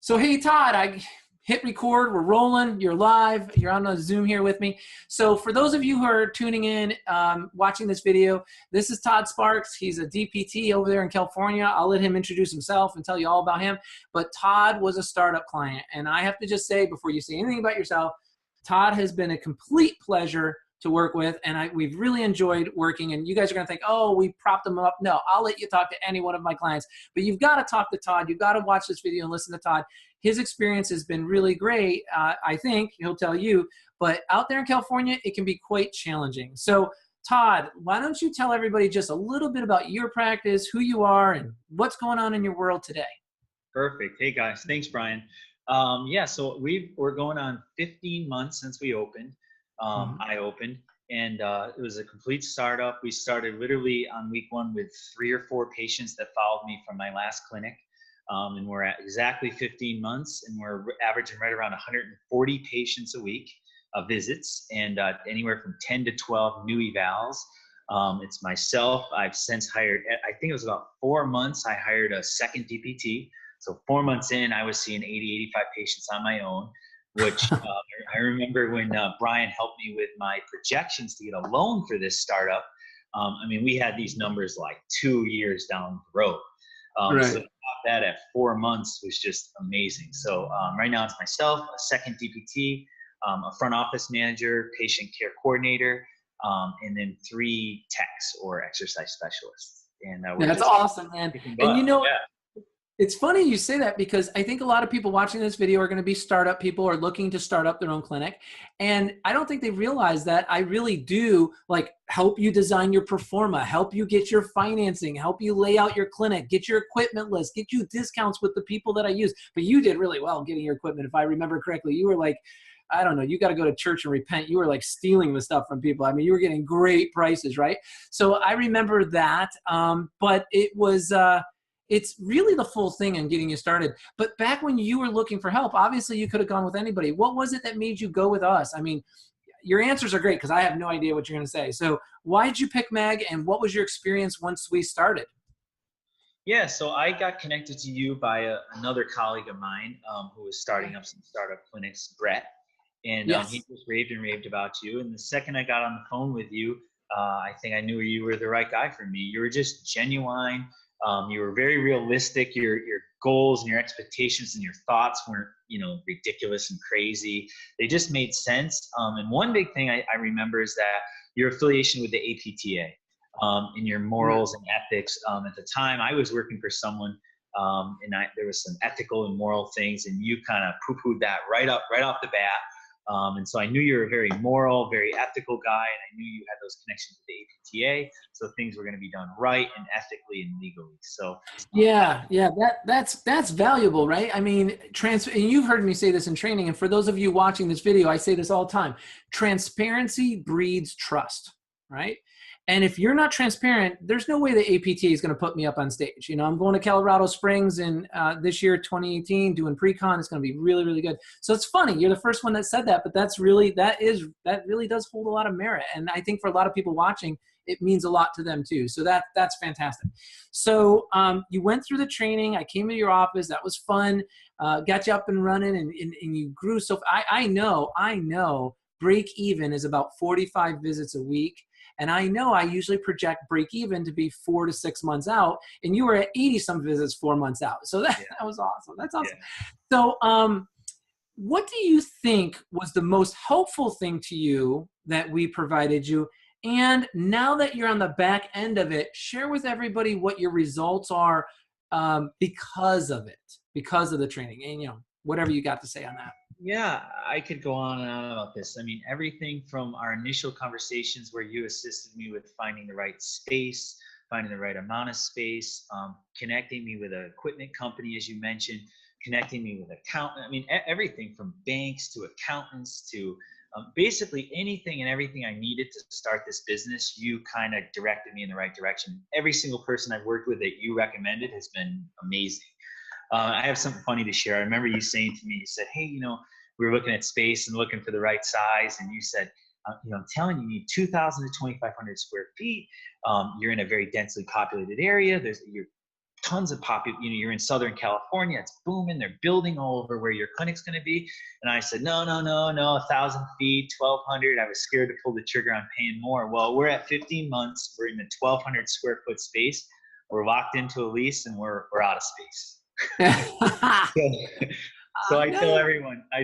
So, hey, Todd, I hit record. We're rolling. You're live. You're on a Zoom here with me. So for those of you who are tuning in, watching this video, this is Todd Sparks. He's a DPT over there in California. I'll let him introduce himself and tell you all about him. But Todd was a startup client. And I have to just say, before you say anything about yourself, Todd has been a complete pleasure to work with, and we've really enjoyed working. And you guys are going to think, oh, we propped him up. No, I'll let you talk to any one of my clients. But you've got to talk to Todd. You've got to watch this video and listen to Todd. His experience has been really great, I think. He'll tell you. But out there in California, it can be quite challenging. So, Todd, why don't you tell everybody just a little bit about your practice, who you are, and what's going on in your world today? Perfect. Hey, guys. Thanks, Brian. Yeah, so we're going on 15 months since we opened. I opened, and it was a complete startup. We started literally on week one with 3 or 4 patients that followed me from my last clinic. And we're at exactly 15 months, and we're averaging right around 140 patients a week of visits, and anywhere from 10 to 12 new evals. It's myself. I've since hired, I think it was about 4 months, I hired a second DPT. So 4 months in, I was seeing 80, 85 patients on my own, which I remember when Brian helped me with my projections to get a loan for this startup. I mean, we had these numbers like 2 years down the road. Right. So that at 4 months was just amazing. So right now it's myself, a second DPT, a front office manager, patient care coordinator, and then 3 techs or exercise specialists. And That's awesome, man. And you know, yeah. It's funny you say that, because I think a lot of people watching this video are going to be startup people or looking to start up their own clinic. And I don't think they realize that I really do like help you design your pro forma, help you get your financing, help you lay out your clinic, get your equipment list, get you discounts with the people that I use. But you did really well getting your equipment. If I remember correctly, you were like, I don't know, you got to go to church and repent. You were like stealing the stuff from people. I mean, you were getting great prices, right? So I remember that. But it was, it's really the full thing in getting you started. But back when you were looking for help, obviously you could have gone with anybody. What was it that made you go with us? I mean, your answers are great because I have no idea what you're going to say. So why did you pick MEG, and what was your experience once we started? Yeah, so I got connected to you by another colleague of mine who was starting up some startup clinics, Brett. And Yes. he just raved and raved about you. And the second I got on the phone with you, I think I knew you were the right guy for me. You were just genuine. You were very realistic. Your goals and your expectations and your thoughts weren't, ridiculous and crazy. They just made sense. And one big thing I remember is that your affiliation with the APTA and your morals and ethics. At the time, I was working for someone, and there was some ethical and moral things, and you kind of poo-pooed that right off the bat. And so I knew you were a very moral, very ethical guy, and I knew you had those connections with the APTA, so things were going to be done right and ethically and legally. So Yeah, that's valuable, right? I mean, and you've heard me say this in training, and for those of you watching this video, I say this all the time. Transparency breeds trust, right? And if you're not transparent, there's no way the APTA is going to put me up on stage. I'm going to Colorado Springs in this year, 2018, doing pre-con. It's going to be really, really good. So it's funny. You're the first one that said that, but that really does hold a lot of merit. And I think for a lot of people watching, it means a lot to them too. So that's fantastic. So you went through the training. I came to your office. That was fun. Got you up and running, and you grew. So I know break even is about 45 visits a week. And I know I usually project break even to be 4 to 6 months out, and you were at 80 some visits 4 months out. So that was awesome. That's awesome. Yeah. So what do you think was the most helpful thing to you that we provided you? And now that you're on the back end of it, share with everybody what your results are because of it, because of the training, and whatever you got to say on that. Yeah, I could go on and on about this. I mean, everything from our initial conversations where you assisted me with finding the right space, finding the right amount of space, connecting me with an equipment company, as you mentioned, connecting me with accountant. I mean, everything from banks to accountants to basically anything and everything I needed to start this business, you kind of directed me in the right direction. Every single person I've worked with that you recommended has been amazing. I have something funny to share. I remember you saying to me, you said, hey, we were looking at space and looking for the right size. And you said, I'm telling you, you need 2,000 to 2,500 square feet. You're in a very densely populated area. You're tons of you're in Southern California, it's booming, they're building all over where your clinic's going to be. And I said, no, 1,000 feet, 1,200. I was scared to pull the trigger on paying more. Well, we're at 15 months. We're in a 1,200 square foot space. We're locked into a lease, and we're out of space. So I tell everyone, I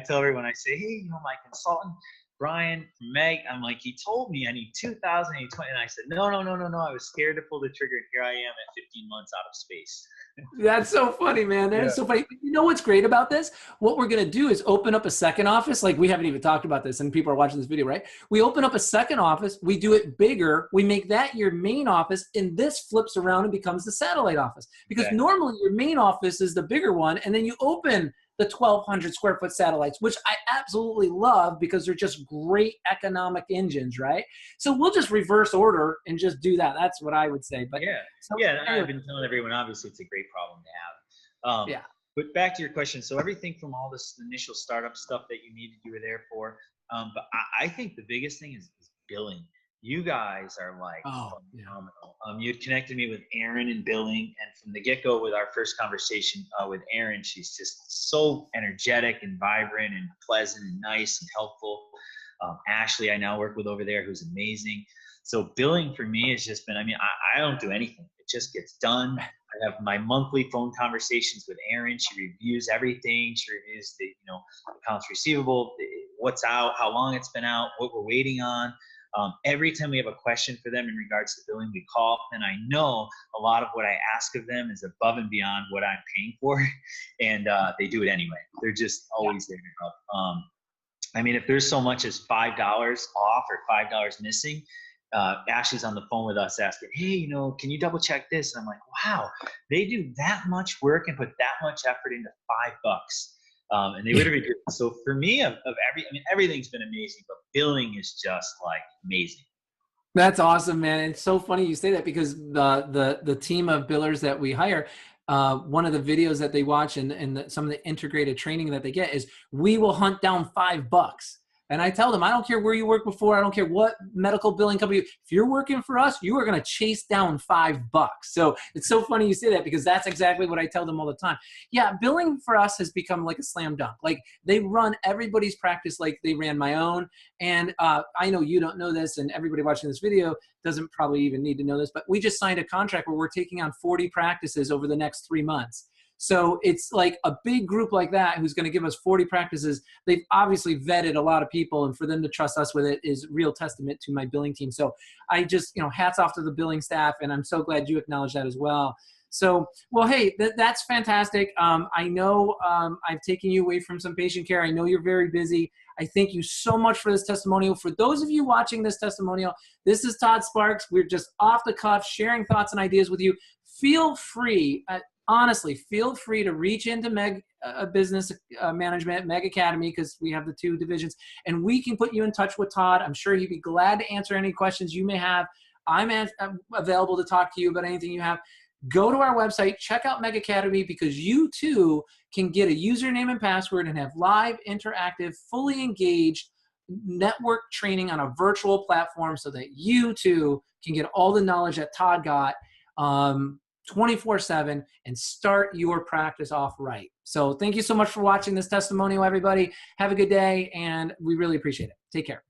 say, hey, my consultant, Brian from MEG, I'm like, he told me I need 2,000, and I said, no. I was scared to pull the trigger, and here I am at 15 months out of space. That's so funny, man. That is so funny. You know what's great about this? What we're going to do is open up a second office. Like, we haven't even talked about this, and people are watching this video, right? We open up a second office. We do it bigger. We make that your main office, and this flips around and becomes the satellite office. Because normally your main office is the bigger one, and then you open the 1,200 square foot satellites, which I absolutely love because they're just great economic engines, right? So we'll just reverse order and just do that. That's what I would say. But I've been telling everyone, obviously it's a great problem to have. But back to your question. So everything from all this initial startup stuff that you needed, you were there for. But I think the biggest thing is billing. You guys are like phenomenal. You had connected me with Erin in billing, and from the get-go with our first conversation with Erin, she's just so energetic and vibrant and pleasant and nice and helpful. Ashley, I now work with over there, who's amazing. So billing for me has just been, I don't do anything. It just gets done. I have my monthly phone conversations with Erin. She reviews everything. She reviews the accounts receivable, what's out, how long it's been out, what we're waiting on. Every time we have a question for them in regards to billing, we call, and I know a lot of what I ask of them is above and beyond what I'm paying for, and they do it anyway. They're just always there to help. If there's so much as $5 off or $5 missing, Ashley's on the phone with us asking, hey, can you double check this? And I'm like, wow, they do that much work and put that much effort into $5. And they literally do. So for me, everything's been amazing, but billing is just like amazing. That's awesome, man. It's so funny you say that because the team of billers that we hire, one of the videos that they watch and some of the integrated training that they get is we will hunt down $5. And I tell them, I don't care where you worked before. I don't care what medical billing company. If you're working for us, you are going to chase down $5. So it's so funny you say that because that's exactly what I tell them all the time. Yeah, billing for us has become like a slam dunk. Like they run everybody's practice like they ran my own. And I know you don't know this, and everybody watching this video doesn't probably even need to know this, but we just signed a contract where we're taking on 40 practices over the next 3 months. So it's like a big group like that who's going to give us 40 practices. They've obviously vetted a lot of people, and for them to trust us with it is real testament to my billing team. So I just, hats off to the billing staff, and I'm so glad you acknowledge that as well. So, well, hey, that's fantastic. I know I've taken you away from some patient care. I know you're very busy. I thank you so much for this testimonial. For those of you watching this testimonial, this is Todd Sparks. We're just off the cuff, sharing thoughts and ideas with you. Feel free, honestly, feel free to reach into MEG Business Management, MEG Academy, because we have the 2 divisions, and we can put you in touch with Todd. I'm sure he'd be glad to answer any questions you may have. I'm available to talk to you about anything you have. Go to our website, check out MEG Academy, because you too can get a username and password and have live, interactive, fully engaged network training on a virtual platform so that you too can get all the knowledge that Todd got 24/7 and start your practice off right. So thank you so much for watching this testimonial, everybody. Have a good day, and we really appreciate it. Take care.